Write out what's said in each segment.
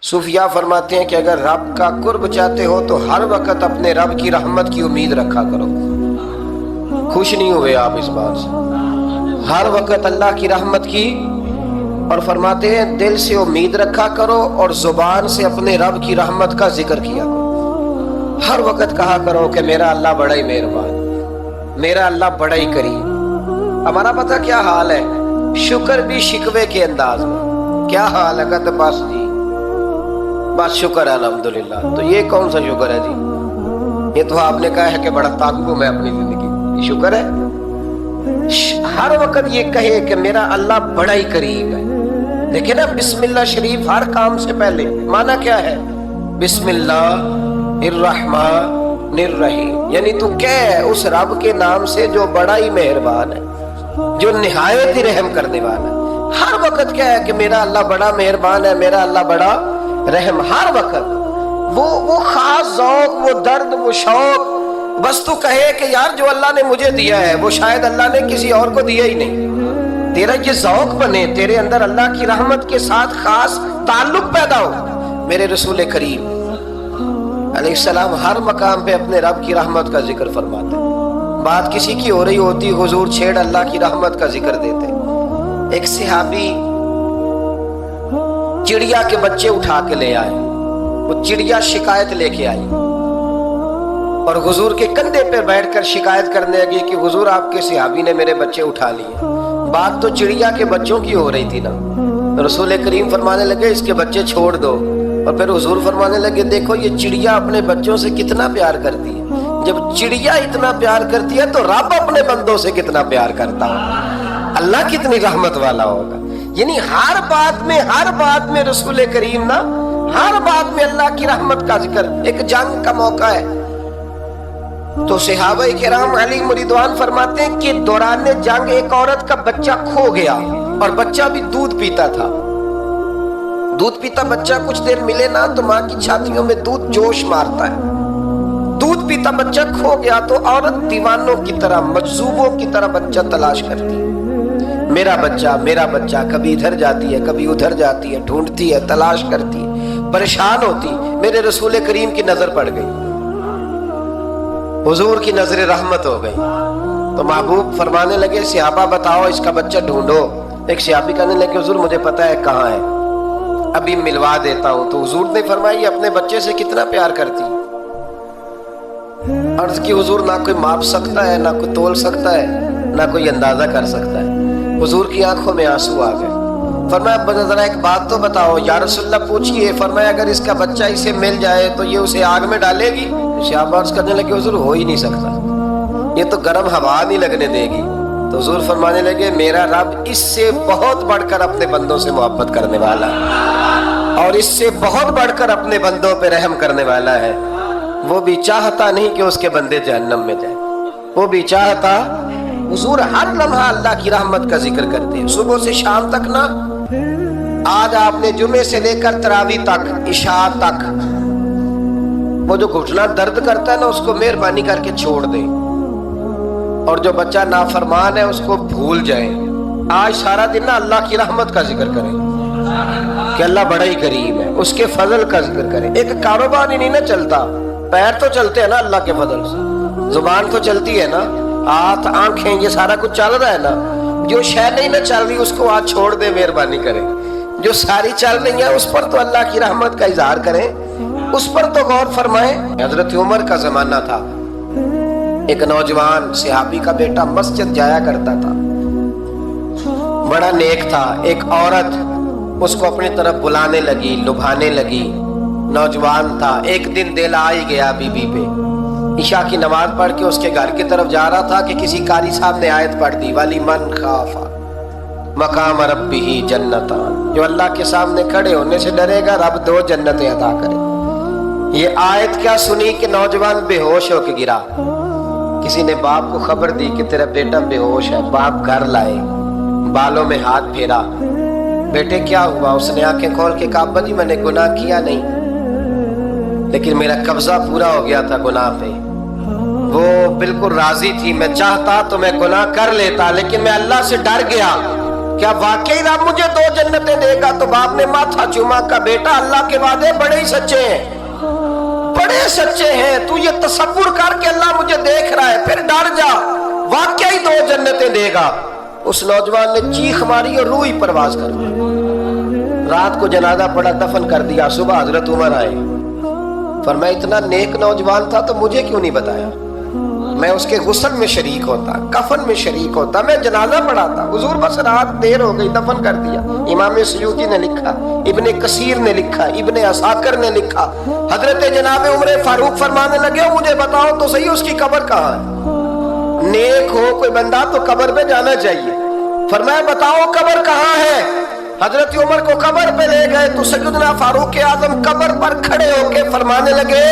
सूफिया फरमाते हैं कि अगर रब का कुर्ब चाहते हो तो हर वक्त अपने रब की रहमत की उम्मीद रखा करो। खुश नहीं हुए आप इस बात से? हर वक्त अल्लाह की रहमत की, और फरमाते हैं दिल से उम्मीद रखा करो और जुबान से अपने रब की रहमत का जिक्र किया करो। हर वक्त कहा करो कि मेरा अल्लाह बड़ा ही मेहरबान, मेरा अल्लाह बड़ा ही करीम। हमारा पता क्या हाल है? शुक्र भी शिकवे के अंदाज में। क्या हाल है? कहते बस जी, बस शुक्र है अल्हम्दुलिल्लाह। तो ये कौन सा शुक्र है जी? ये तो आपने कहा है कि बड़ा ताकू मैं अपनी जिंदगी, ये शुक्र है? हर वक्त ये कहे कि मेरा अल्लाह बड़ा ही करीब है। देखे ना, बिस्मिल्लाह शरीफ हर काम से पहले माना क्या है? बिस्मिल्लाहिर्रहमानिर्रहीम, यानी तू कह उस रब के नाम से जो बड़ा ही मेहरबान है, जो निहायत ही रहम करने वाला है। हर वक्त क्या है कि मेरा अल्लाह बड़ा मेहरबान है, मेरा अल्लाह बड़ा रहम। हर वक्त वो खास ज़ौक़, वो दर्द, वो शौक, बस तू कहे कि यार जो अल्लाह ने मुझे दिया है वो शायद अल्लाह ने किसी और को दिया ही नहीं। तेरा ये ज़ौक़ बने, तेरे अंदर अल्लाह की रहमत के साथ खास ताल्लुक पैदा हो। मेरे रसूल करीम अलैहिस्सलाम हर मकाम पे अपने रब की रहमत का जिक्र फरमाते। बात किसी की हो रही होती, हुजूर छेड़ अल्लाह की रहमत का जिक्र देते। एक सहाबी चिड़िया के बच्चे उठा के ले आए। वो चिड़िया शिकायत लेके आई और हुजूर के कंधे पे बैठकर शिकायत करने लगी कि हुजूर आपके सहाबी ने मेरे बच्चे उठा लिए। बात तो चिड़िया के बच्चों की हो रही थी ना। तो रसूल करीम फरमाने लगे इसके बच्चे छोड़ दो। और फिर हुजूर फरमाने लगे देखो ये चिड़िया अपने बच्चों से कितना प्यार करती है। जब चिड़िया इतना प्यार करती है तो रब अपने बंदों से कितना प्यार करता है। अल्लाह कितनी रहमत वाला होगा। यानी हर बात में रसूल करीम ना, हर बात में अल्लाह की रहमत का जिक्र। एक जंग का मौका है तो सहाबा किराम अलैहिम रिदवान फरमाते हैं कि दौरान जंग एक औरत का बच्चा खो गया और बच्चा भी दूध पीता था। दूध पीता बच्चा कुछ देर मिले ना तो माँ की छातियों में दूध जोश मारता है। दूध पीता बच्चा खो गया तो औरत दीवानों की तरह, मजजूबों की तरह बच्चा तलाश करती है। मेरा बच्चा, कभी इधर जाती है कभी उधर जाती है, ढूंढती है, तलाश करती है, परेशान होती। मेरे रसूल करीम की नजर पड़ गई, हुजूर की नजर रहमत हो गई। तो महबूब फरमाने लगे सहाबा बताओ इसका बच्चा ढूंढो। एक सहाबी कहने लगे हुजूर मुझे पता है कहाँ है, अभी मिलवा देता हूँ। तो हुजूर ने फरमाया अपने बच्चे से कितना प्यार करती। अर्ज की हुजूर ना कोई माप सकता है, ना कोई तोल सकता है, ना कोई अंदाजा कर सकता है। हुजूर की आंखों में आंसू आ गए। फरमाया जरा एक बात तो बताओ। या रसूलल्लाह पूछिए। फरमाया अगर इसका बच्चा इसे मिल जाए तो ये उसे आग में डालेगी? सहाबा अर्ज करने लगे हुजूर हो ही नहीं सकता, ये तो गर्म हवा नहीं लगने देगी। तो हुजूर फरमाने लगे मेरा रब इससे बहुत बढ़कर अपने बंदों से मोहब्बत करने वाला है और इससे बहुत बढ़कर अपने बंदों पे रहम करने वाला है। वो भी चाहता नहीं कि उसके बंदे जहन्नम में जाए, वो भी चाहता। हुजूर हर लम्हा अल्लाह की रहमत का जिक्र करते हैं, सुबह से शाम तक ना। आज आपने जुमे से लेकर तरावी तक, इशा तक, वो जो घुटना दर्द करता है ना उसको मेहरबानी करके छोड़ दे, और जो बच्चा नाफरमान है उसको भूल जाए। आज सारा दिन ना अल्लाह की रहमत का जिक्र करें कि अल्लाह बड़ा ही करीम है, उसके फजल का जिक्र करें। एक कारोबार ही नहीं ना चलता, पैर तो चलते हैं ना अल्लाह के फजल से, जुबान तो चलती है ना, हाथ आंखें ये सारा कुछ चल रहा है ना। जो शय नहीं ना चल रही उसको आज छोड़ दे, मेहरबानी करें। जो सारी चल रही है उस पर तो अल्लाह की रहमत का इजहार करें, उस पर तो गौर फरमाएं। हजरत उमर का जमाना था, एक नौजवान सहाबी का बेटा मस्जिद जाया करता था, बड़ा नेक था। एक औरत उसको अपनी तरफ बुलाने लगी, लुभाने लगी। नौजवान था, एक दिन दिल आ ही गया बीबी पे। ईशा की नमाज पढ़ के उसके घर की तरफ जा रहा था कि किसी कारी साहब ने आयत पढ़ दी, वाली मन खाफा मकाम रब्बिही जन्नतान, जो अल्लाह के सामने खड़े होने से डरेगा रब 2 जन्नतें अता करे। ये आयत क्या सुनी कि नौजवान बेहोश होकर गिरा। किसी ने बाप को खबर दी कि तेरा बेटा बेहोश है। बाप घर लाए, बालों में हाथ फेरा, बेटे क्या हुआ? उसने आंखें खोल के कहा अब्बा जी मैंने गुनाह किया नहीं, लेकिन मेरा कब्जा पूरा हो गया था गुनाह पे। वो बिल्कुल राजी थी, मैं चाहता तो मैं गुनाह कर लेता, लेकिन मैं अल्लाह से डर गया क्या वाकई रब मुझे 2 जन्नतें देगा? तो बाप ने माथा चूमा का बेटा अल्लाह के वादे बड़े ही सच्चे हैं, बड़े सच्चे हैं। तू ये तसव्वुर कर के अल्लाह मुझे देख रहा है, फिर डर जा, वाकई 2 जन्नतें देगा। उस नौजवान ने चीख मारी और रूह ही परवाज कर दी। रात को जनाजा पड़ा, दफन कर दिया। सुबह हजरत उमर आए, फरमाया इतना नेक नौजवान था तो मुझे क्यों नहीं बताया? मैं उसके गुस्ल में शरीक होता, कफन में शरीक होता, मैं जनाजा पढ़ाता। हुजूर बस रात देर हो गई, दफन कर दिया। इमाम सयूती ने लिखा, इब्ने कसीर ने लिखा, इब्ने असाकिर ने लिखा। हजरत जनाब उमर फारूक फरमाने लगे, मुझे बताओ तो सही उसकी कब्र कहाँ है? नेक हो कोई बंदा तो कब्र पे जाना चाहिए। फरमाया बताओ कब्र कहाँ है? हजरत उमर को कब्र पे ले गए तो सैयदना फारूक आजम कब्र पर खड़े होके फरमाने लगे,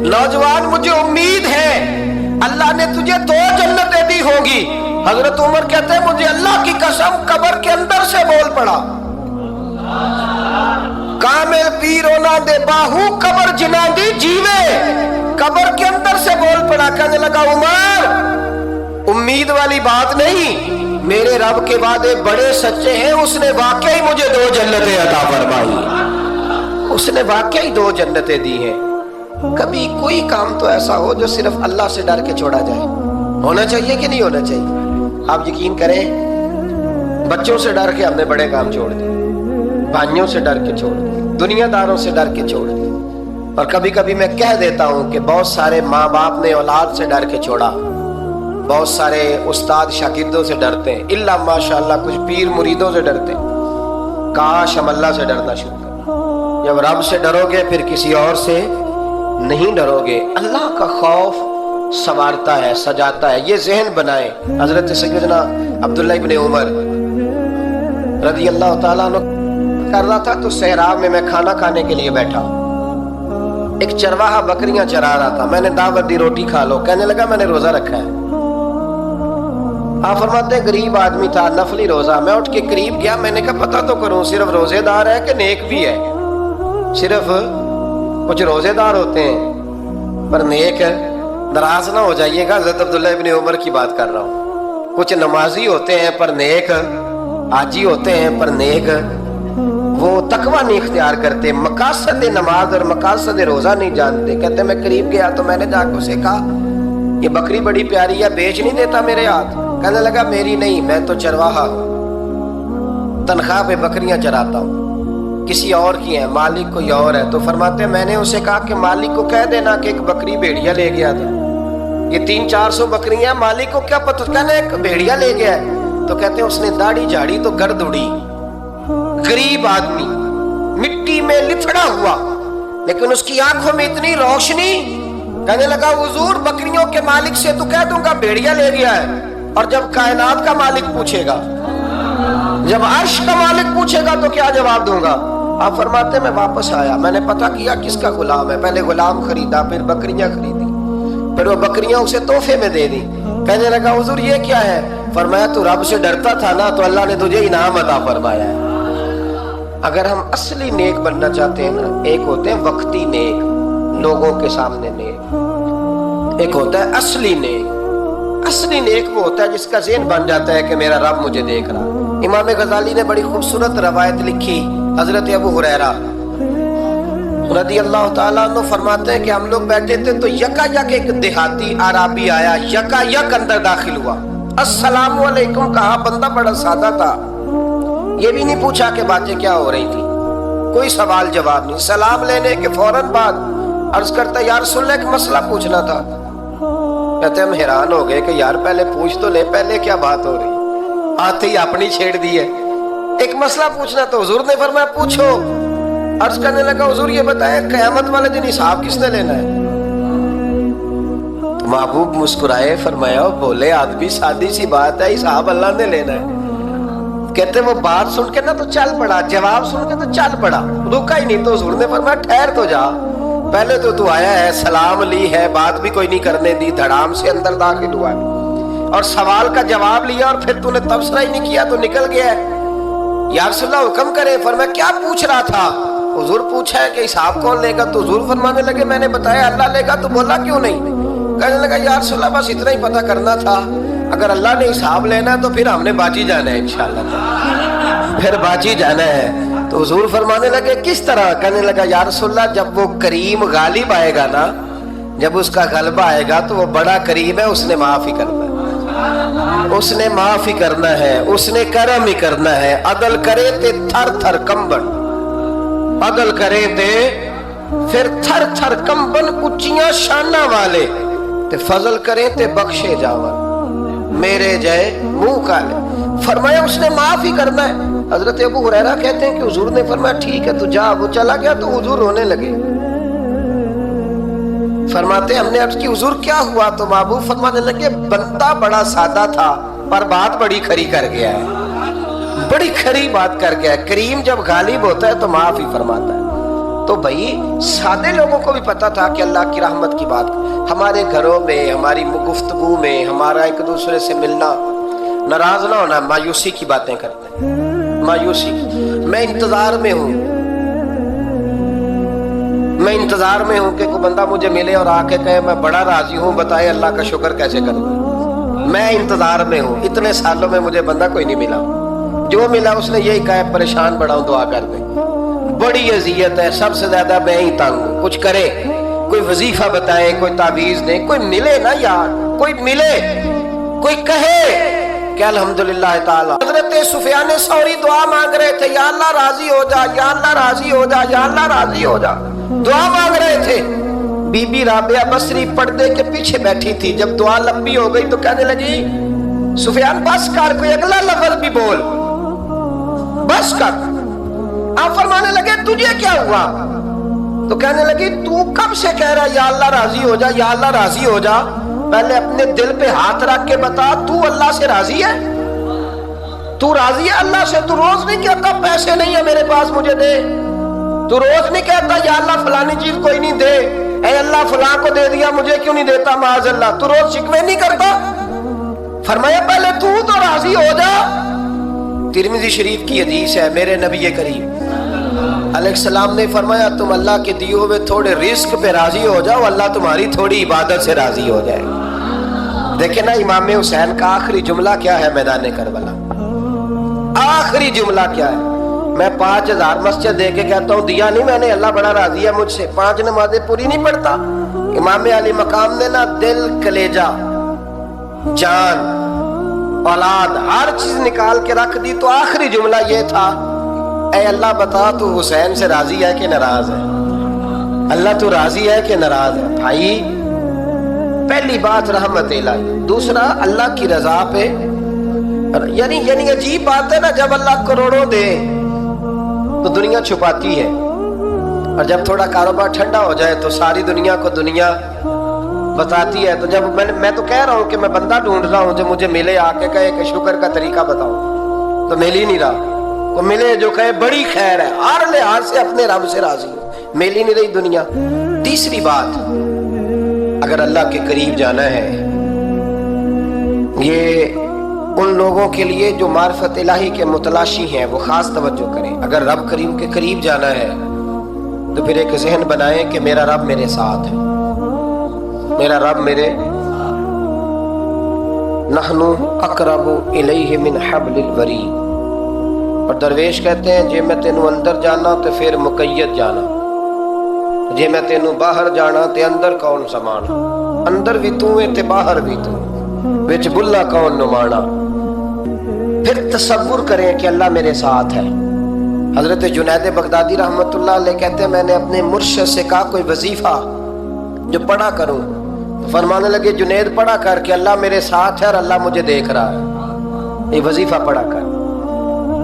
नौजवान मुझे उम्मीद है अल्लाह ने तुझे 2 जन्नतें दी होगी। हजरत उमर कहते हैं मुझे अल्लाह की कसम कब्र के अंदर से बोल पड़ा, कामिल पीरो ना दे बाहू कब्र जिना दी जीवे। कब्र के अंदर से बोल पड़ा, कहने लगा उमर उम्मीद वाली बात नहीं, मेरे रब के वादे बड़े सच्चे हैं। उसने वाकई मुझे 2 जन्नतें अता फरमाई, उसने वाकई 2 जन्नतें दी हैं। कभी कोई काम तो ऐसा हो जो सिर्फ अल्लाह से डर के छोड़ा जाए, होना चाहिए कि नहीं होना चाहिए? आप यकीन करें, बच्चों से डर के हमने बड़े काम छोड़ दिए, भाइयों से डर के छोड़ दिए, दुनियादारों से डर के छोड़ दिए। और कभी कभी मैं कह देता हूं कि बहुत सारे माँ बाप ने औलाद से डर के छोड़ा, बहुत सारे उस्ताद शागिर्दों से डरते हैं, इल्ला माशाअल्लाह कुछ पीर मुरीदों से डरते हैं। काश हम अल्लाह से डरना शुरू करें। जब रब से डरोगे फिर किसी और से नहीं डरोगे। अल्लाह का खौफ संवारता है, सजाता है, ये ज़हन बनाए। हजरत सैयदना अब्दुल्लाह इब्ने उमर रज़ी अल्लाह ताला अन्हु कर रहा था तो सहरा में मैं खाना खाने के लिए बैठा, एक चरवाहा बकरियां चरा रहा था। मैंने दावत दी रोटी खा लो, कहने लगा मैंने रोजा रखा है। आप फरमाते हैं गरीब आदमी था, नफली रोजा। मैं उठ के करीब गया, मैंने कहा पता तो करूं सिर्फ रोजेदार है कि नेक भी है? सिर्फ कुछ रोजेदार होते हैं पर नेक है, नाराज ना हो जाइएगा, हज़रत अब्दुल्ला इब्ने उमर की बात कर रहा हूँ। कुछ नमाजी होते हैं पर नेक, हाजी होते हैं पर नेक, वो तकवा नहीं इख्तियार करते, मकासद नमाज और मकासद रोजा नहीं जानते। कहते मैं करीब गया तो मैंने जाकर उसे कहा ये बकरी बड़ी प्यारी है, बेच नहीं देता मेरे हाथ? कहने लगा मेरी नहीं, मैं तो चरवाहा हूँ, तनख्वाह पे बकरियां चराता हूँ, किसी और की है, मालिक कोई और है। तो फरमाते मैंने उसे कहा कि मालिक को कह देना कि एक बकरी भेड़िया ले गया था, ये 300-400 बकरियां, मालिक को क्या पता? कहने एक भेड़िया ले गया है। तो कहते उसने दाढ़ी झाड़ी तो गर्द उड़ी, गरीब आदमी मिट्टी में लिथड़ा हुआ, लेकिन उसकी आंखों में इतनी रोशनी। कहने लगा हुजूर बकरियों के मालिक से तो कह दूंगा भेड़िया ले गया है, और जब कायनात का मालिक पूछेगा, जब अर्श का मालिक पूछेगा तो क्या जवाब दूंगा? आप फरमाते मैं वापस आया, मैंने पता किया किसका गुलाम है, पहले गुलाम खरीदा, फिर बकरियां खरीदी, फिर वो बकरियां उसे तोहफे में दे दी। कहने लगा हुजूर ये क्या है? फरमाया तू रब से डरता था ना तो अल्लाह ने तुझे इनाम अता फरमाया है। अगर हम असली नेक बनना चाहते हैं ना, एक होते हैं वक्ती नेक, लोगों के सामने नेक, एक होता है असली नेक। असली नेक वो होता है जिसका ज़हन बन जाता है कि मेरा रब मुझे देख रहा। इमाम गजाली ने बड़ी खूबसूरत रवायत लिखी, हजरत अबू हुरैरा रज़ी अल्लाह ताला अन्हु फरमाते हैं कि हम लोग बैठे थे तो यकायक एक देहाती आराबी आया, यकायक अंदर दाखिल हुआ, अस्सलाम वालेकुम कहा। बंदा बड़ा सादा था, ये भी नहीं पूछा कि बातें क्या हो रही थी, कोई सवाल जवाब नहीं। सलाम लेने के फौरन बाद अर्ज करता या रसूलल्लाह एक मसला पूछना था। कहते हम हैरान हो गए कि यार पहले पूछ तो ले, पहले क्या बात हो रही, आते ही अपनी छेड़ दी है। एक मसला पूछना तो हुजूर ने फरमाया पूछो। अर्ज करने लगा हुजूर ये बताए क़यामत वाले दिन हिसाब किसने लेना है? तो महबूब मुस्कुराए, फरमाया बोले आदमी सादी सी बात है, हिसाब अल्लाह ने लेना है। कहते वो बात सुन के ना तो चल पड़ा, जवाब सुन के तो चल पड़ा, रुका ही नहीं। तो हुजूर ने फरमाया ठहर तो जा, पहले तो तू आया है, सलाम ली है, बात भी कोई नहीं करने दी, धड़ाम से अंदर दाखिल हुआ है और सवाल का जवाब लिया और फिर तूने तबसरा ही नहीं किया तो निकल गया है। या रसूलल्लाह हुक्म करे। फरमाया क्या पूछ रहा था? हुजूर पूछा है कि हिसाब कौन लेगा? तो हुजूर फरमाने लगे मैंने बताया अल्लाह लेगा। तो बोला क्यों नहीं? कहने लगा या रसूलल्लाह बस इतना ही पता करना था اگر اللہ نے حساب لینا تو پھر ہم نے باجی جانا ہے انشاءاللہ، پھر باجی جانا ہے۔ تو حضور فرمانے لگے کس طرح؟ کہنے لگا یا رسول اللہ جب وہ کریم غالب آئے گا نا، جب اس کا غلبہ آئے گا تو وہ بڑا کریم ہے، اس نے معاف ہی کرنا ہے، اس نے معاف ہی کرنا ہے، اس نے کرم ہی کرنا ہے۔ عدل کرے تے تھر تھر کمبن، عدل کرے تے پھر تھر تھر کمبن، اچیاں شانہ والے تے فضل کرے تے بخشے جاون، میرے جائے منہ کالے۔ فرمایا اس نے معاف ہی کرنا ہے۔ حضرت ابو ہریرہ کہتے ہیں کہ حضور نے فرمایا ٹھیک ہے تو جا۔ وہ چلا گیا تو حضور رونے لگے۔ فرماتے ہم نے عرض کی حضور کیا ہوا؟ تو محبوب فرمانے لگے بندہ بڑا سادہ تھا پر بات بڑی کھری کر گیا ہے، بڑی کھری بات کر گیا ہے۔ کریم جب غالب ہوتا ہے تو معاف ہی فرماتا ہے۔ تو بھائی سادے لوگوں کو بھی پتا تھا کہ اللہ کی رحمت کی بات، ہمارے گھروں میں، ہماری گفتگو میں، ہمارا ایک دوسرے سے ملنا، ناراض نہ ہونا، مایوسی کی باتیں کرتے ہیں، مایوسی۔ میں انتظار میں ہوں، میں انتظار میں ہوں کہ کوئی بندہ مجھے ملے اور آ کے کہے میں بڑا راضی ہوں، بتائے اللہ کا شکر کیسے کروں۔ میں انتظار میں ہوں، اتنے سالوں میں مجھے بندہ کوئی نہیں ملا، جو ملا اس نے یہی کہا پریشان بڑا ہوں دعا کر دیں، بڑی اذیت ہے، سب سے زیادہ میں ہی تنگ ہوں، کچھ کرے، کوئی وظیفہ بتائے، کوئی تعویذ دے، کوئی ملے نا یار، کوئی ملے، کوئی کہے کہ الحمدللہ تعالی۔ حضرت سفیان ثوری دعا مانگ رہے تھے، یا اللہ راضی ہو جا، یا اللہ راضی ہو جا، یا اللہ راضی ہو جا، دعا مانگ رہے تھے۔ بی بی رابعہ بصری پردے کے پیچھے بیٹھی تھی، جب دعا لمبی ہو گئی تو کہنے لگی سفیان بس کر، کوئی اگلا لفظ بھی بول، بس کر۔ آپ فرمانے لگے تجھے کیا ہوا؟ تو کہنے لگی تو کب سے کہہ رہا یا اللہ راضی ہو جا، یا اللہ راضی ہو جا، پہلے اپنے دل پہ ہاتھ رکھ کے بتا تو اللہ سے راضی ہے؟ تو راضی ہے اللہ سے؟ تو روز نہیں کہتا پیسے نہیں ہے میرے پاس مجھے دے، تو روز نہیں کہتا یا اللہ فلانی چیز کوئی نہیں دے، اے اللہ فلاں کو دے دیا مجھے کیوں نہیں دیتا معاذ اللہ، تو روز شکوے نہیں کرتا؟ فرمایا پہلے تو راضی ہو جا۔ ترمذی شریف کی حدیث ہے، میرے نبی کریم علیہ السلام نے فرمایا تم اللہ کے دیے ہوئے تھوڑے رزق پہ راضی ہو جاؤ، اللہ تمہاری تھوڑی عبادت سے راضی ہو جائے۔ دیکھیں نا امام حسین کا آخری جملہ کیا ہے میدان کربلا، آخری جملہ کیا ہے؟ میں 5000 مسجد دے کے کہتا ہوں دیا نہیں میں نے، اللہ بڑا راضی ہے مجھ سے، 5 نمازیں پوری نہیں پڑھتا۔ امام علی مقام نے نا دل، کلیجہ، جان، اولاد، ہر چیز نکال کے رکھ دی، تو آخری جملہ یہ تھا اے اللہ بتا تو حسین سے راضی ہے کہ ناراض ہے؟ اللہ تو راضی ہے کہ ناراض ہے؟ بھائی پہلی بات رحمت الہی، دوسرا اللہ کی رضا پہ، یعنی عجیب بات ہے نا، جب اللہ کروڑوں دے تو دنیا چھپاتی ہے، اور جب تھوڑا کاروبار ٹھنڈا ہو جائے تو ساری دنیا کو دنیا بتاتی ہے۔ تو جب میں تو کہہ رہا ہوں کہ میں بندہ ڈھونڈ رہا ہوں جو مجھے ملے، آ کے کہے کہ شکر کا طریقہ بتاؤ، تو مل ہی نہیں رہا۔ کو ملے جو کہے بڑی خیر ہے، ہر لحاظ سے اپنے رب سے راضی ہوں، مل ہی نہیں رہی دنیا۔ تیسری بات، اگر اللہ کے قریب جانا ہے، یہ ان لوگوں کے لیے جو معرفت الہی کے متلاشی ہیں وہ خاص توجہ کریں۔ اگر رب کریم کے قریب جانا ہے تو پھر ایک ذہن بنائیں کہ میرا رب میرے ساتھ ہے، میرا رب میرے، نحن اقرب الیہ من حبل الورید۔ اور درویش کہتے ہیں جے میں تینوں اندر جانا تو پھر مقید جانا، جے میں تینوں باہر جانا تے اندر کون سمانا، اندر بھی تو ہے تے باہر بھی تو، وچ بلا کون نمانا۔ پھر تصور کریں کہ اللہ میرے ساتھ ہے۔ حضرت جنید بغدادی رحمت اللہ علیہ کہتے ہیں میں نے اپنے مرشد سے کہا کوئی وظیفہ جو پڑھا کروں، تو فرمانے لگے جنید پڑھا کر کہ اللہ میرے ساتھ ہے اور اللہ مجھے دیکھ رہا ہے، یہ وظیفہ پڑھا کر۔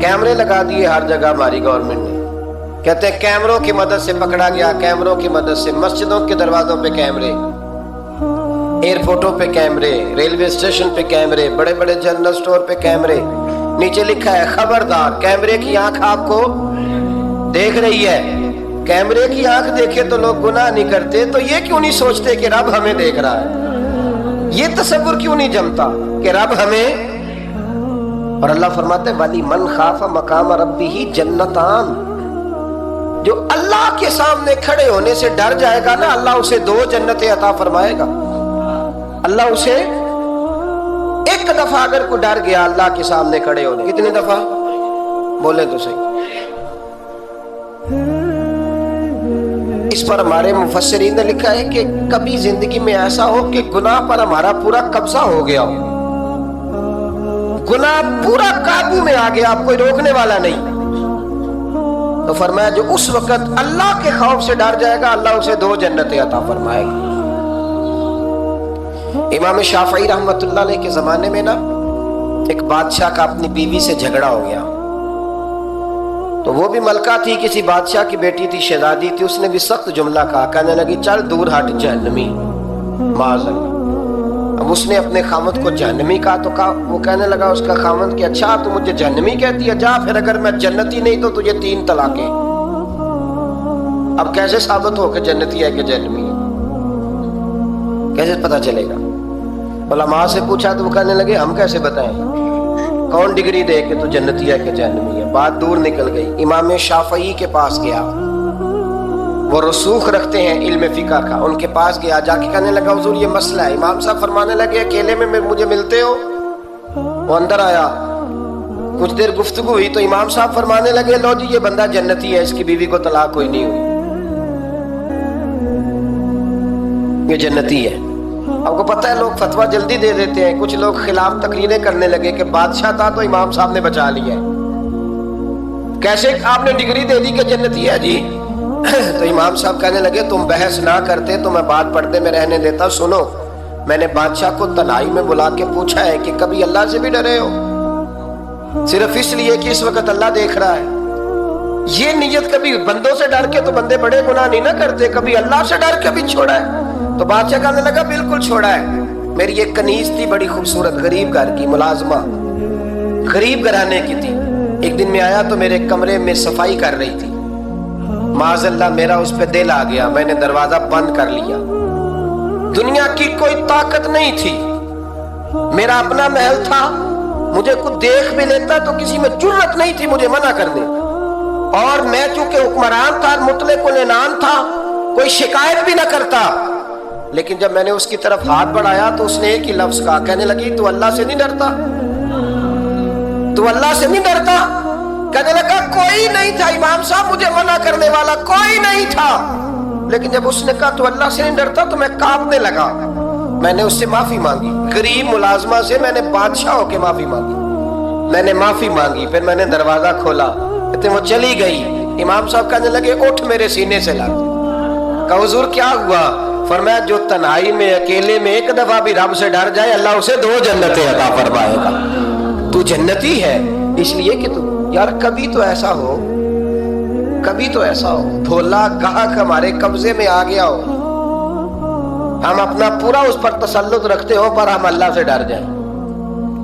کیمرے لگا دیے ہر جگہ ہماری گورنمنٹ نے، کہتے ہیں کیمروں کی مدد سے پکڑا گیا، کیمروں کی مدد سے، مسجدوں کے دروازوں پہ کیمرے، ایئرپورٹوں پہ کیمرے، ریلوے اسٹیشن پہ کیمرے، بڑے بڑے جنرل سٹور پہ کیمرے، نیچے لکھا ہے خبردار کیمرے کی آنکھ آپ کو دیکھ رہی ہے۔ کیمرے کی آنکھ دیکھے تو لوگ گناہ نہیں کرتے، تو یہ کیوں نہیں سوچتے کہ رب ہمیں دیکھ رہا ہے؟ یہ تصور کیوں نہیں جمتا کہ رب ہمیں؟ اور اللہ فرماتے ولی من خاف مقام ربہ جنتان، جو اللہ کے سامنے کھڑے ہونے سے ڈر جائے گا نا، اللہ اسے 2 جنتیں عطا فرمائے گا، اللہ اسے एक दफा अगर कोई डर गया अल्लाह के सामने खड़े होने, कितनी दफा बोले तो सही। इस पर हमारे मुफस्सिरीन ने लिखा है कि कभी जिंदगी में ऐसा हो कि गुनाह पर हमारा पूरा कब्जा हो गया हो, गुनाह पूरा काबू में आ गया, आप कोई रोकने वाला नहीं, तो फरमाया जो उस वक्त अल्लाह के खौफ से डर जाएगा अल्लाह उसे 2 जन्नतें अता फरमाएगा। इमाम शाफई रहमतुल्लाह अलैह के जमाने में ना एक बादशाह का अपनी बीवी से झगड़ा हो गया, तो वो भी मलका थी, किसी बादशाह की बेटी थी, शहजादी थी, उसने भी सख्त जुमला कहा, कहने लगी चल दूर हट जहन्नमी, माज़अल्लाह। अब उसने अपने खामद को जहन्नमी कहा, तो कहा, वो कहने लगा उसका खामद कि अच्छा तू मुझे जहन्नमी कहती है, जा फिर अगर मैं जन्नती नहीं तो तुझे 3 तलाकें। अब कैसे साबित हो कि जन्नती है कि जहन्नमी है, कैसे पता चलेगा? उलमा से पूछा तो वो कहने लगे हम कैसे बताएं, कौन डिग्री दे कि तू जन्नती है कि जहन्नमी है। बात दूर निकल गई, इमाम शाफई के पास गया, वो रसूख रखते हैं इल्म फिक़ह का, उनके पास गया, जाके कहने लगा हुजूर ये मसला है। इमाम साहब फरमाने लगे अकेले में मुझे मिलते हो? वो अंदर आया, कुछ देर गुफ्तगू हुई तो इमाम साहब फरमाने लगे लो जी ये बंदा जन्नती है, इसकी बीवी को तलाक कोई नहीं हुई, ये जन्नती है। आपको पता है लोग फतवा जल्दी दे देते हैं, कुछ लोग खिलाफ तकरीरें करने लगे कि बादशाह था तो इमाम साहब ने बचा लिया है, कैसे आपने डिग्री दे दी कि जन्नती है जी। तो इमाम साहब कहने लगे तुम बहस ना करते तो मैं बात पर्दे में रहने देता। सुनो, मैंने बादशाह को तन्हाई में बुला के पूछा है कि कभी अल्लाह से भी डरे हो? सिर्फ इसलिए कि इस वक्त अल्लाह देख रहा है। ये नियत कभी बंदों से डर के तो बंदे बड़े गुनाह नहीं ना करते, कभी अल्लाह से डर के भी छोड़ा है। तो बादशाह कहने लगा बिल्कुल छोड़ा है। मेरी एक कनीज थी बड़ी खूबसूरत, गरीब घर की मुलाजमा, गरीब घराने की थी। एक दिन में आया तो मेरे कमरे में सफाई कर रही थी, माज़अल्लाह मेरा उस पर दिल आ गया, मैंने दरवाजा बंद कर लिया। दुनिया की कोई ताकत नहीं थी, मेरा अपना महल था, मुझे कुछ देख भी लेता तो किसी में जुर्रत नहीं थी मुझे मना करने, और मैं चूंकि हुक्मरान था, मुतलक उल इनान था, कोई शिकायत भी ना करता। लेकिन जब मैंने उसकी तरफ हाथ बढ़ाया तो उसने एक ही लफ्ज कहा, कहने लगी तू अल्लाह से नहीं डरता, तू अल्लाह से नहीं डरता? कहने लगा कोई नहीं था इमाम साहब मुझे मना करने वाला, कोई नहीं था। लेकिन जब उसने कहा तू अल्लाह से नहीं डरता तो मैं कांपने लगा। मैंने उससे माफी मांगी, गरीब मुलाजमा से मैंने बादशाह होके माफी मांगी, मैंने माफी मांगी, फिर मैंने दरवाजा खोला, तो वो चली गई। इमाम साहब कहने लगे उठ मेरे सीने से लग। कहा हुजूर क्या हुआ? फरमाया जो तन्हाई में अकेले में एक दफा भी रब से डर जाए अल्लाह उसे 2 जन्नतें अता फरमाएगा। तू जन्नती है इसलिए कि तू यार कभी तो ऐसा हो, कभी तो ऐसा हो भोला गाहक हमारे कब्जे में आ गया हो, हम अपना पूरा उस पर तसल्लुत रखते हो पर हम अल्लाह से डर जाए।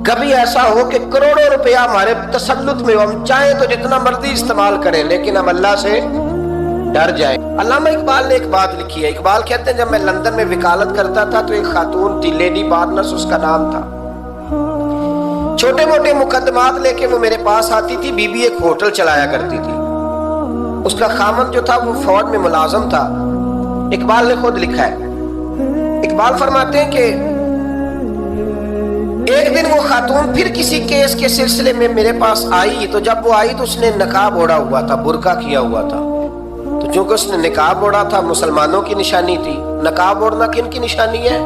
कभी ऐसा हो कि करोड़ों रुपया हमारे तसल्लुत में हो, हम चाहें तो जितना मर्जी इस्तेमाल करें लेकिन हम अल्लाह से डर जाए। अल्लामा इकबाल ने एक बात लिखी है, इकबाल कहते हैं जब मैं लंदन में वकालत करता था तो एक खातून थी, लेडी बार्नस उसका नाम था। छोटे मोटे मुकदमात लेके वो मेरे पास आती थी। बीबी एक होटल चलाया करती थी, उसका खामन जो था वो फौज में मुलाजम था। इकबाल ने खुद लिखा है, इकबाल फरमाते हैं कि एक दिन वो खातून फिर किसी केस के सिलसिले में मेरे पास आई, तो जब वो आई तो उसने नकाब ओढ़ा हुआ था, बुर्का किया हुआ था। तो चूंकि उसने निकाब ओढ़ा था मुसलमानों की निशानी थी। नकाब ओढ़ना किन की निशानी है?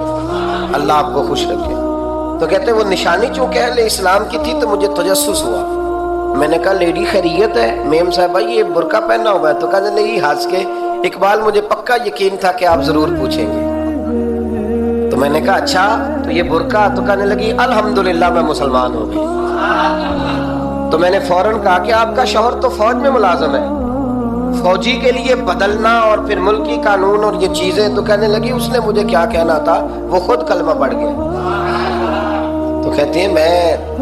अल्लाह आपको खुश रखे। तो कहते वो निशानी चूंकि अहले इस्लाम की थी तो मुझे तजस्सुस हुआ। मैंने कहा लेडी खैरियत है? मेम साहब भाई ये बुर्का पहना हुआ है। तो कहने नहीं, हंस के इकबाल मुझे पक्का यकीन था कि आप जरूर पूछेंगे। तो मैंने कहा अच्छा तो ये बुर्का? तो कहने लगी अल्हम्दुलिल्लाह मैं मुसलमान हो गई। तो मैंने फौरन कहा कि आपका शौहर तो फौज में मुलाजम है, फौजी के लिए बदलना और फिर मुल्की कानून और ये चीजें। तो कहने लगी उसने मुझे क्या कहना था, वो खुद कलमा पढ़ गया। तो कहते हैं मैं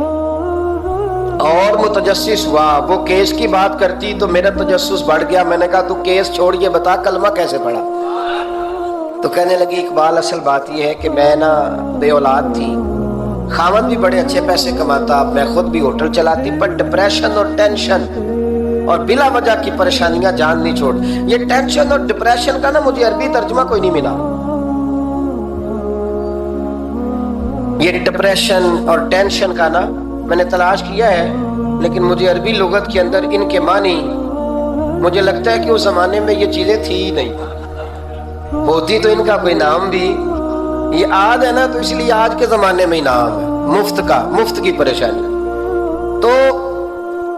और मुतजस्सिस हुआ, वो केस की बात करती तो मेरा तजस्सुस बढ़ गया। मैंने कहा तू केस छोड़ ये बता कलमा कैसे पढ़ा? तो कहने लगी इकबाल असल बात ये है कि मैं ना बे औलाद थी, खामद भी बड़े अच्छे पैसे कमाता, मैं खुद भी होटल चलाती, पर डिप्रेशन और टेंशन और बिला वजह की परेशानियां जान नहीं छोड़। ये टेंशन और डिप्रेशन का ना मुझे अरबी तर्जुमा कोई नहीं मिला। یہ ڈپریشن اور ٹینشن کا نا میں نے تلاش کیا ہے، لیکن مجھے عربی لغت کے اندر ان کے معنی مجھے لگتا ہے کہ اس زمانے میں یہ چیزیں تھی ہی نہیں، ہوتی تو ان کا کوئی نام بھی، یہ آج ہے نا تو اس لیے آج کے زمانے میں ہی نام ہے، مفت کی پریشانی۔ تو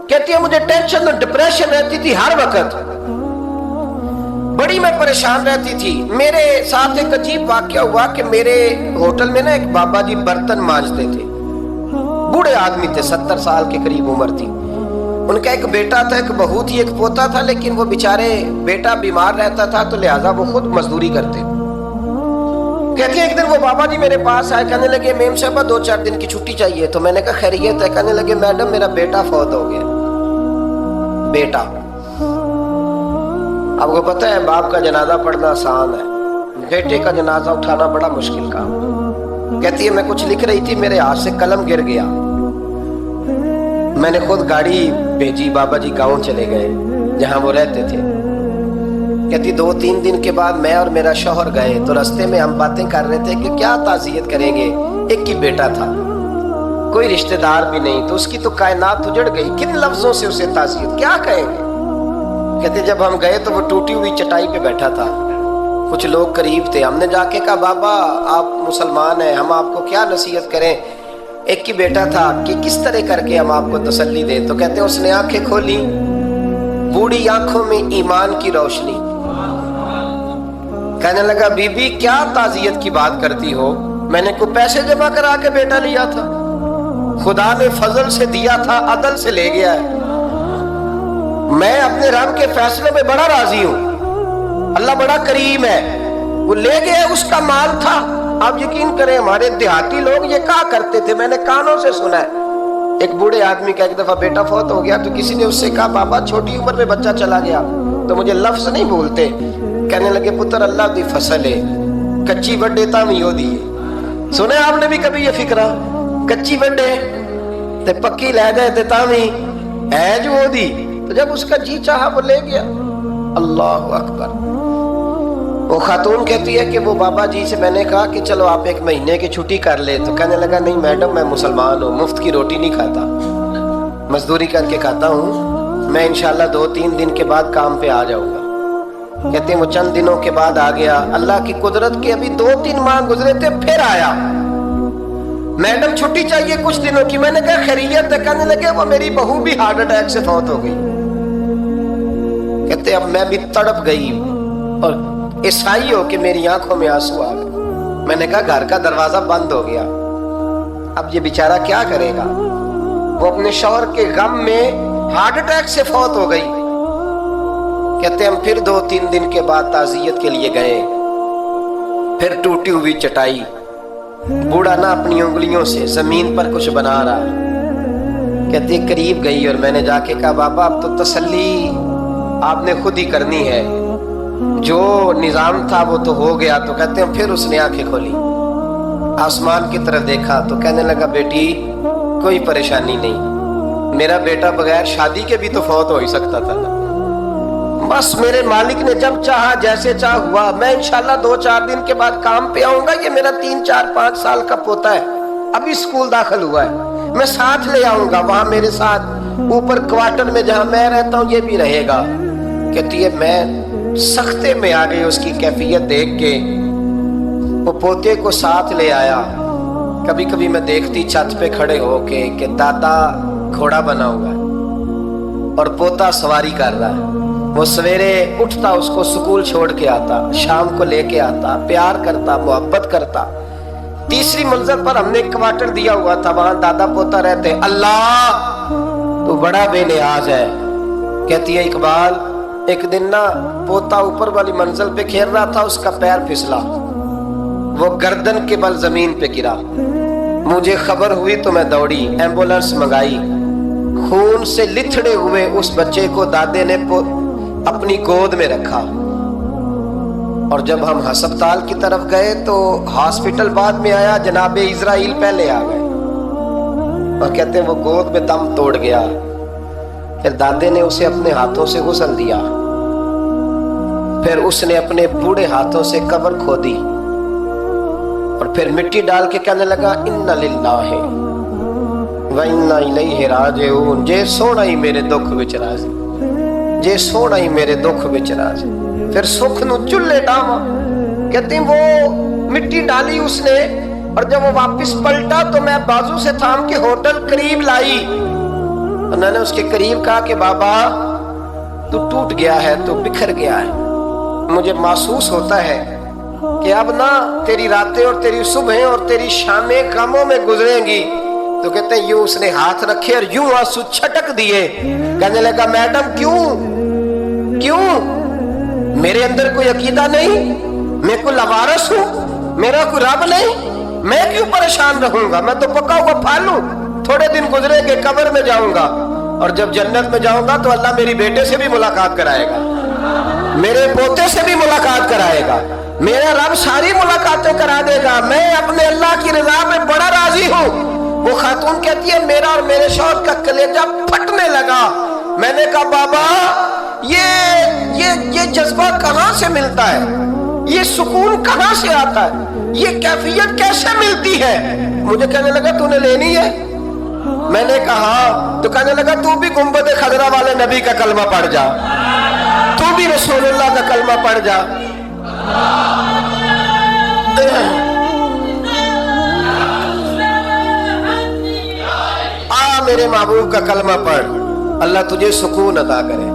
کہتی ہے مجھے ٹینشن اور ڈپریشن رہتی تھی ہر وقت، بڑی میں پریشان رہتی تھی۔ میرے ساتھ ایک عجیب واقعہ ہوا کہ میرے ہوٹل میں نا ایک بابا جی برتن مانجتے تھے، بوڑھے آدمی تھے، 70 سال کے قریب عمر تھی۔ ان کا ایک بیٹا تھا، ایک بہو تھی، ایک پوتا تھا، لیکن وہ بیچارے بیٹا بیمار رہتا تھا تو لہٰذا وہ خود مزدوری کرتے۔ کہتی ہیں ایک دن وہ بابا جی میرے پاس آئے، کہنے لگے میم صاحبہ 2-4 دن کی چھٹی چاہیے، تو میں نے کہا خیریت ہے؟ کہنے لگے میڈم میرا بیٹا فوت ہو گیا۔ بیٹا، آپ کو پتہ ہے باپ کا جنازہ پڑھنا آسان ہے، بیٹے کا جنازہ اٹھانا بڑا مشکل کام۔ کہتی ہے میں کچھ لکھ رہی تھی، میرے ہاتھ سے قلم گر گیا، میں نے خود گاڑی بھیجی، بابا جی گاؤں چلے گئے جہاں وہ رہتے تھے۔ کہتی 2-3 دن کے بعد میں اور میرا شوہر گئے تو رستے میں ہم باتیں کر رہے تھے کہ کیا تعزیت کریں گے، ایک ہی بیٹا تھا، کوئی رشتہ دار بھی نہیں، تو اس کی تو کائنات اجڑ گئی، کن لفظوں سے اسے تعزیت کیا کہیں گے۔ کہتے جب ہم گئے تو وہ ٹوٹی ہوئی چٹائی پہ بیٹھا تھا، کچھ لوگ قریب تھے، ہم نے جا کے کہا بابا آپ مسلمان ہیں، ہم آپ کو کیا نصیحت کریں، ایک ہی بیٹا تھا، کہ کس طرح کر کے ہم آپ کو تسلی دیں۔ تو کہتے اس نے آنکھیں کھولی، بوڑھی آنکھوں میں ایمان کی روشنی، کہنے لگا بی بی کیا تعزیت کی بات کرتی ہو، میں نے کوئی پیسے جمع کرا کے بیٹا لیا تھا، خدا نے فضل سے دیا تھا، عدل سے لے گیا ہے، میں اپنے رب کے فیصلے میں بڑا راضی ہوں، اللہ بڑا کریم ہے، وہ لے گیا، اس کا مال تھا۔ آپ یقین کریں ہمارے دیہاتی لوگ یہ کہا کرتے تھے، میں نے کانوں سے سنا ہے، ایک بوڑھے آدمی کا ایک دفعہ بیٹا فوت ہو گیا تو کسی نے اس سے کہا بابا چھوٹی عمر میں بچہ چلا گیا تو مجھے لفظ نہیں بھولتے، کہنے لگے پتر اللہ دی فصل ہے، کچی وڈے تامی ہو دی۔ سنے آپ نے بھی کبھی یہ فکرہ، کچی وڈے تے پکی لے گئے تے تامی ہے جو ہو دی، تو جب اس کا جی چاہا وہ لے گیا۔ اللہ اکبر۔ وہ خاتون کہتی ہے کہ وہ بابا جی سے میں نے کہا کہ چلو آپ 1 مہینے کی چھٹی کر لے، تو کہنے لگا نہیں میڈم میں مسلمان ہوں، مفت کی روٹی نہیں کھاتا، مزدوری کر کے کھاتا ہوں، میں انشاءاللہ 2-3 دن کے بعد کام پہ آ جاؤں گا۔ کہتے ہیں وہ چند دنوں کے بعد آ گیا، اللہ کی قدرت کے ابھی 2-3 ماہ گزرے تھے پھر آیا، میڈم چھٹی چاہیے کچھ دنوں کی، میں نے کہا خیریت ہے؟ کہنے لگے وہ میری بہو بھی ہارٹ اٹیک سے فوت ہو گئی۔ کہتے اب میں بھی تڑپ گئی اور عیسائی ہو کہ میری آنکھوں میں آنسو آ گئے، میں نے کہا گھر کا دروازہ بند ہو گیا، اب یہ بیچارہ کیا کرے گا، وہ اپنے شوہر کے غم میں ہارٹ اٹیک سے فوت ہو گئی۔ کہتے ہم پھر 2-3 دن کے بعد تعزیت کے لیے گئے، پھر ٹوٹی ہوئی چٹائی، بوڑھا نہ اپنی انگلیوں سے زمین پر کچھ بنا رہا۔ کہتے قریب گئی اور میں نے جا کے کہا بابا اب تو تسلی آپ نے خود ہی کرنی ہے، جو نظام تھا وہ تو ہو گیا۔ تو کہتے ہیں پھر اس نے آنکھیں کھولی، آسمان کی طرف دیکھا تو کہنے لگا بیٹی کوئی پریشانی نہیں، میرا بیٹا بغیر شادی کے بھی تو فوت ہو ہی سکتا تھا نا، بس میرے مالک نے جب چاہا جیسے چاہ ہوا، میں انشاءاللہ 2-4 دن کے بعد کام پہ آؤں گا، یہ میرا 3-4-5 سال کا پوتا ہے، ابھی اسکول داخل ہوا ہے، میں ساتھ لے آؤں گا، وہاں میرے ساتھ اوپر کوارٹر میں جہاں میں رہتا ہوں یہ بھی رہے گا۔ کہتی ہے میں سختے میں آ گئی، اس کی کیفیت دیکھ کے وہ پوتے کو ساتھ لے آیا۔ کبھی کبھی میں دیکھتی چھت پہ کھڑے ہو کے کہ دادا گھوڑا بنا ہوا ہے اور پوتا سواری کر رہا ہے، وہ سویرے اٹھتا اس کو سکول چھوڑ کے آتا، شام کو لے کے آتا، پیار کرتا، محبت کرتا۔ تیسری منزل پر ہم نے ایک کوارٹر دیا ہوا تھا، وہاں دادا پوتا رہتے۔ اللہ تو بڑا بے نیاز ہے۔ کہتی ہے اقبال ایک دن نا پوتا اوپر والی منزل پہ کھیل رہا تھا، اس کا پیر پھسلا، وہ گردن کے بل زمین پہ گرا، مجھے خبر ہوئی تو میں دوڑی، ایمبولنس منگائی، خون سے لتھڑے ہوئے اس بچے کو دادے نے اپنی گود میں رکھا، اور جب ہم ہسپتال کی طرف گئے تو ہاسپٹل بعد میں آیا، جناب اسرائیل پہلے آ گئے، اور کہتے ہیں وہ گود میں دم توڑ گیا۔ پھر دادے نے اسے اپنے ہاتھوں سے غسل دیا، پھر اس نے اپنے بوڑھے ہاتھوں سے قبر کھودی، اور پھر مٹی ڈال کے کہنے لگا اِنَّ لِلَّهِ وَإِنَّا إِلَيْهِ رَاجِعُونَ، جے سونا ہی میرے دکھ وچ راضی، جے سونا ہی میرے دکھ وچ راضی۔ پھر سکھ نو چلے ڈاما، کہتے ہیں وہ مٹی ڈالی اس نے، اور جب وہ واپس پلٹا تو میں بازو سے تھام کے ہوٹل قریب لائی، اور میں نے اس کے قریب کہا کہ بابا تو ٹوٹ گیا ہے، تو بکھر گیا ہے، مجھے محسوس ہوتا ہے کہ اب نہ تیری راتیں اور تیری صبحیں اور تیری شامیں غموں میں گزریں گی۔ تو کہتے ہیں یوں اس نے ہاتھ رکھے اور یوں آنسو چھٹک دیے، کہنے لگا میڈم کیوں میرے اندر کوئی عقیدہ نہیں، میں کوئی لوارث ہوں، میرا کوئی رب نہیں، میں کیوں پریشان رہوں گا، میں تو پکا ہوا پھل ہوں، تھوڑے دن گزرے کہ قبر میں جاؤں گا، اور جب جنت میں جاؤں گا تو اللہ میری بیٹے سے بھی ملاقات کرائے گا، میرے پوتے سے بھی ملاقات کرائے گا، میرا رب ساری ملاقاتیں کرا دے گا، میں اپنے اللہ کی رضا میں بڑا راضی ہوں۔ وہ خاتون کہتی ہے میرا اور میرے شوہر کا کلیجہ پھٹنے لگا، میں نے کہا بابا یہ جذبہ کہاں سے ملتا ہے، یہ سکون کہاں سے آتا ہے، یہ کیفیت کیسے ملتی ہے؟ مجھے کہنے لگا تو نے لینی ہے؟ میں نے کہا، تو کہنے لگا تو بھی گنبد خضرا والے نبی کا کلمہ پڑھ جا، تو بھی رسول اللہ کا کلمہ پڑھ جا۔ میرے محبوب کا کلمہ پڑھ، اللہ تجھے سکون عطا کرے۔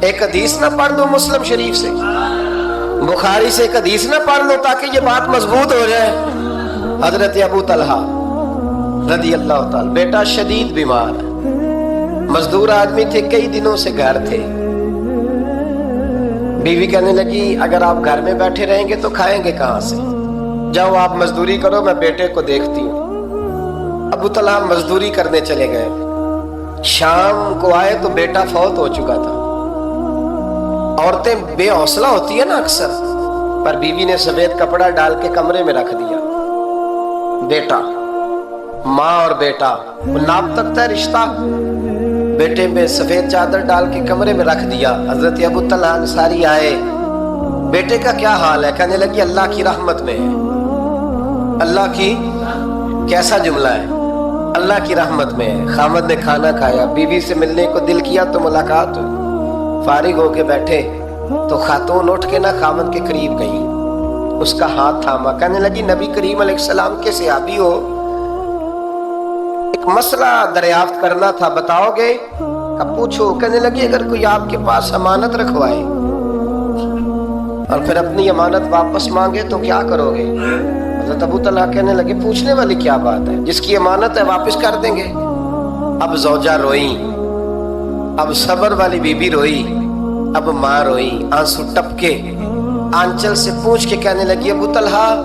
ایک حدیث نہ پڑھ دو مسلم شریف سے، بخاری سے ایک حدیث نہ پڑھ لو تاکہ یہ بات مضبوط ہو جائے۔ حضرت ابو طلحہ رضی اللہ تعالی، بیٹا شدید بیمار ہے، مزدور آدمی تھے، کئی دنوں سے گھر تھے، بیوی کہنے لگی اگر آپ گھر میں بیٹھے رہیں گے تو کھائیں گے کہاں سے، جاؤ آپ مزدوری کرو، میں بیٹے کو دیکھتی ہوں۔ ابو طلحہ مزدوری کرنے چلے گئے، شام کو آئے تو بیٹا فوت ہو چکا تھا۔ عورتیں بے حوصلہ ہوتی ہیں نا اکثر، پر بیوی نے سفید کپڑا ڈال کے کمرے میں رکھ دیا، بیٹا، ماں اور بیٹا، وہ ناپ تک تھا رشتہ، بیٹے میں سفید چادر ڈال کے کمرے میں رکھ دیا۔ حضرت ابو طلحہ انصاری آئے، بیٹے کا کیا حال ہے؟ کہنے لگی اللہ کی رحمت میں ہے۔ اللہ کی، کیسا جملہ ہے، اللہ کی رحمت میں ہے۔ خامد نے کھانا کھایا، بیوی سے ملنے کو دل کیا تو ملاقات ہوئی، فارغ ہو کے بیٹھے تو خاتون اٹھ کے نہ خامد کے قریب گئی، اس کا ہاتھ تھاما، کہنے لگی نبی کریم علیہ السلام کے صحابی ہو، ایک مسئلہ دریافت کرنا تھا، بتاؤ گے؟ کب پوچھو؟ کہنے لگی اگر کوئی آپ کے پاس امانت رکھوائے اور پھر اپنی امانت واپس مانگے تو کیا کرو گے؟ حضرت ابو طلحہ کہنے لگے پوچھنے والی کیا بات ہے، جس کی امانت ہے واپس کر دیں گے۔ اب زوجہ روئی، اب صبر والی بی بی روئی، اب ماں روئی، آنسو ٹپکے، آنچل سے پوچھ کے کہنے لگی ابو طلحہ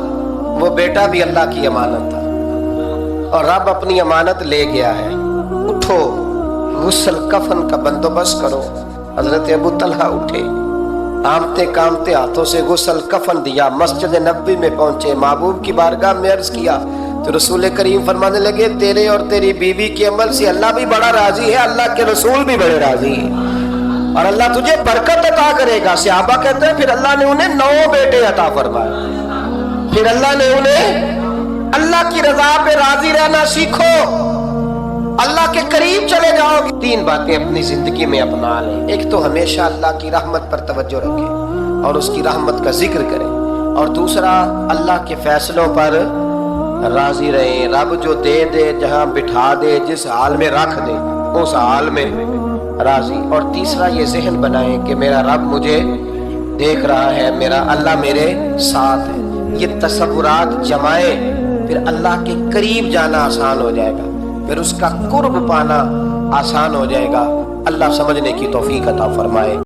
وہ بیٹا بھی اللہ کی امانت تھا اور رب اپنی امانت لے گیا ہے، اٹھو غسل کفن کا بندوبست کرو۔ حضرت ابو طلحہ اٹھے، کامتے کامتے ہاتھوں سے غسل کفن دیا، مسجد نبوی میں پہنچے، محبوب کی بارگاہ میں عرض کیا تو رسول کریم فرمانے لگے تیرے اور تیری بیوی کے عمل سے اللہ بھی بڑا راضی ہے، اللہ کے رسول بھی بڑے راضی ہیں اور اللہ تجھے برکت عطا کرے گا۔ صحابہ کہتے ہیں پھر اللہ نے انہیں 9 بیٹے عطا فرمائے، پھر اللہ نے انہیں، اللہ کی رضا پہ راضی رہنا سیکھو، اللہ کے قریب چلے جاؤ گے۔ 3 باتیں اپنی زندگی میں اپنا لیں، ایک تو ہمیشہ اللہ کی رحمت پر توجہ رکھیں اور اس کی رحمت کا ذکر کریں، اور دوسرا اللہ کے فیصلوں پر راضی رہیں، رب جو دے دے، جہاں بٹھا دے، جس حال میں رکھ دے اس حال میں راضی، اور تیسرا یہ ذہن بنائیں کہ میرا رب مجھے دیکھ رہا ہے، میرا اللہ میرے ساتھ ہے۔ یہ تصورات جمائیں، پھر اللہ کے قریب جانا آسان ہو جائے گا، پھر اس کا قرب پانا آسان ہو جائے گا۔ اللہ سمجھنے کی توفیق عطا فرمائے۔